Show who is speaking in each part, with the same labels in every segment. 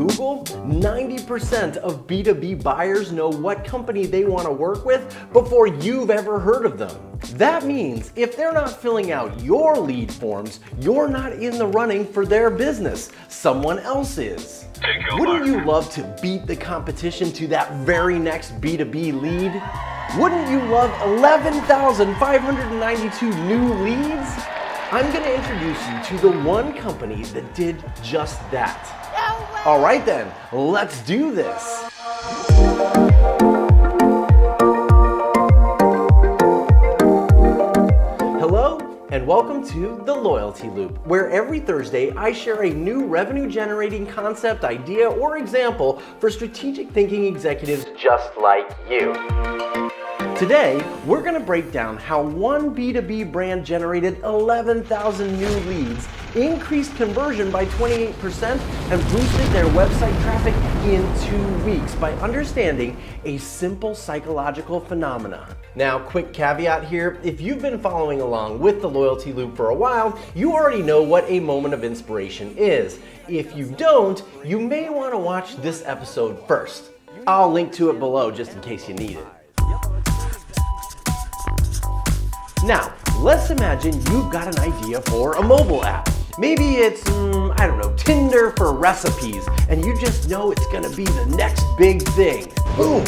Speaker 1: Google, 90% of B2B buyers know what company they want to work with before you've ever heard of them. That means if they're not filling out your lead forms, you're not in the running for their business. Someone else is. Wouldn't you love to beat the competition to that very next B2B lead? Wouldn't you love 11,592 new leads? I'm going to introduce you to the one company that did just that. All right then, let's do this. Hello and welcome to The Loyalty Loop, where every Thursday I share a new revenue-generating concept, idea, or example for strategic thinking executives just like you. Today, we're going to break down how one B2B brand generated 11,000 new leads, increased conversion by 28%, and boosted their website traffic in 2 weeks by understanding a simple psychological phenomena. Now, quick caveat here, if you've been following along with the Loyalty Loop for a while, you already know what a moment of inspiration is. If you don't, you may want to watch this episode first. I'll link to it below just in case you need it. Now, let's imagine you've got an idea for a mobile app. Maybe it's, Tinder for recipes, and you just know it's gonna be the next big thing. Boom!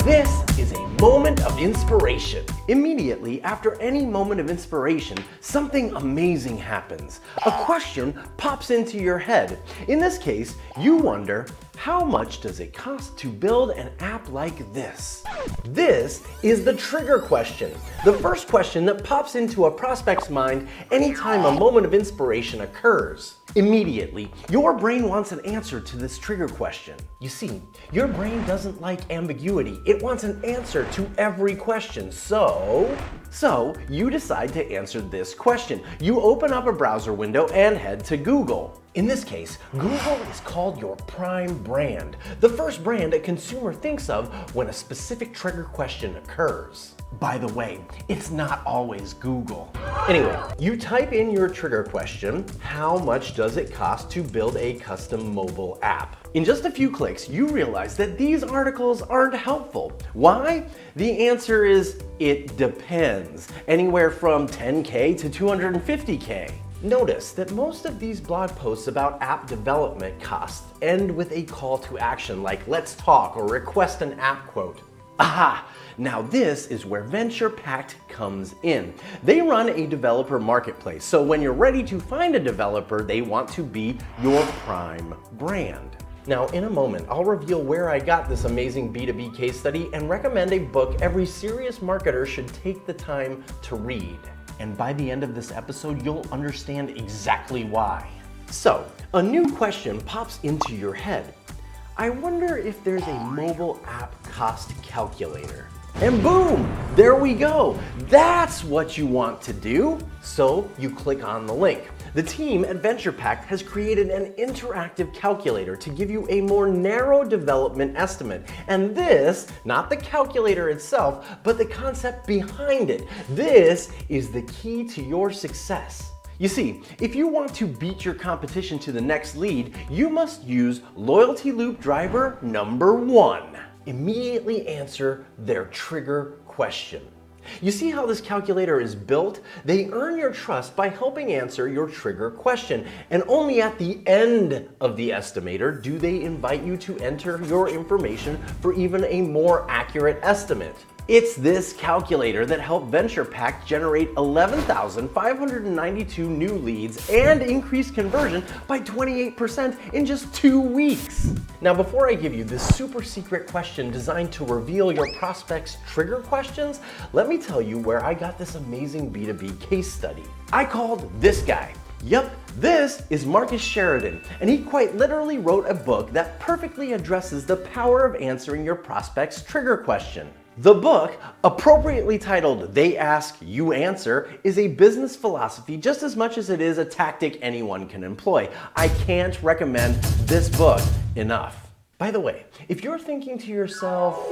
Speaker 1: This is a moment of inspiration. Immediately after any moment of inspiration, something amazing happens. A question pops into your head. In this case, you wonder, how much does it cost to build an app like this? This is the trigger question. The first question that pops into a prospect's mind anytime a moment of inspiration occurs. Immediately, your brain wants an answer to this trigger question. You see, your brain doesn't like ambiguity. It wants an answer to every question. So you decide to answer this question. You open up a browser window and head to Google. In this case, Google is called your prime brand, the first brand a consumer thinks of when a specific trigger question occurs. By the way, it's not always Google. Anyway, you type in your trigger question, how much does it cost to build a custom mobile app? In just a few clicks, you realize that these articles aren't helpful. Why? The answer is, it depends. Anywhere from 10K to 250K. Notice that most of these blog posts about app development costs end with a call to action like let's talk or request an app quote. Aha! Now this is where VenturePact comes in. They run a developer marketplace, so when you're ready to find a developer, they want to be your prime brand. Now, in a moment, I'll reveal where I got this amazing B2B case study and recommend a book every serious marketer should take the time to read. And by the end of this episode, you'll understand exactly why. So, a new question pops into your head. I wonder if there's a mobile app cost calculator. And boom, there we go. That's what you want to do. So you click on the link. The team at VenturePact has created an interactive calculator to give you a more narrow development estimate. And this, not the calculator itself, but the concept behind it. This is the key to your success. You see, if you want to beat your competition to the next lead, you must use Loyalty Loop driver number 1. Immediately answer their trigger question. You see how this calculator is built? They earn your trust by helping answer your trigger question, and only at the end of the estimator do they invite you to enter your information for even a more accurate estimate. It's this calculator that helped VenturePact generate 11,592 new leads and increase conversion by 28% in just 2 weeks. Now, before I give you this super secret question designed to reveal your prospects' trigger questions, let me tell you where I got this amazing B2B case study. I called this guy. Yep, this is Marcus Sheridan, and he quite literally wrote a book that perfectly addresses the power of answering your prospect's trigger question. The book, appropriately titled They Ask, You Answer, is a business philosophy just as much as it is a tactic anyone can employ. I can't recommend this book enough. By the way, if you're thinking to yourself,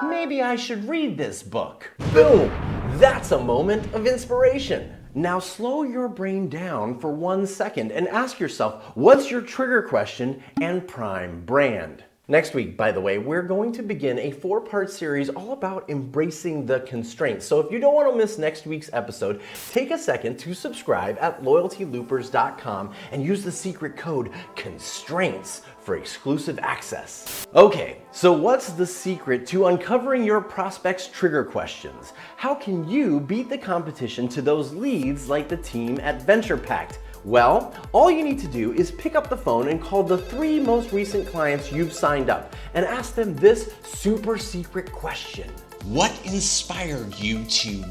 Speaker 1: maybe I should read this book. Boom! That's a moment of inspiration. Now slow your brain down for 1 second and ask yourself, what's your trigger question and prime brand? Next week, by the way, we're going to begin a 4-part series all about embracing the constraints. So if you don't want to miss next week's episode, take a second to subscribe at loyaltyloopers.com and use the secret code CONSTRAINTS for exclusive access. Okay, so what's the secret to uncovering your prospects' trigger questions? How can you beat the competition to those leads like the team at VenturePact? Well, all you need to do is pick up the phone and call the 3 most recent clients you've signed up and ask them this super secret question.
Speaker 2: What inspired you to ...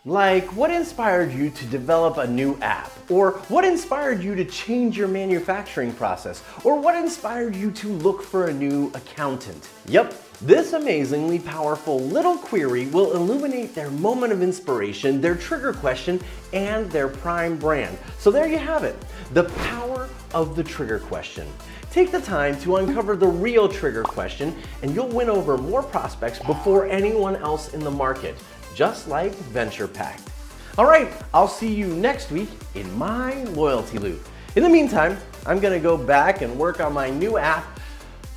Speaker 1: Like, what inspired you to develop a new app? Or what inspired you to change your manufacturing process? Or what inspired you to look for a new accountant? Yep, this amazingly powerful little query will illuminate their moment of inspiration, their trigger question, and their prime brand. So there you have it, the power of the trigger question. Take the time to uncover the real trigger question and you'll win over more prospects before anyone else in the market, just like VenturePact. All right, I'll see you next week in my loyalty loop. In the meantime, I'm gonna go back and work on my new app,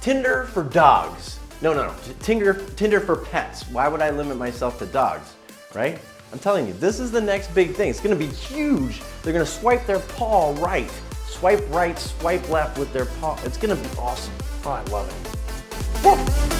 Speaker 1: Tinder for dogs. No, Tinder for pets. Why would I limit myself to dogs, right? I'm telling you, this is the next big thing. It's gonna be huge. They're gonna swipe their paw right, swipe left with their paw. It's gonna be awesome. Oh, I love it. Woo!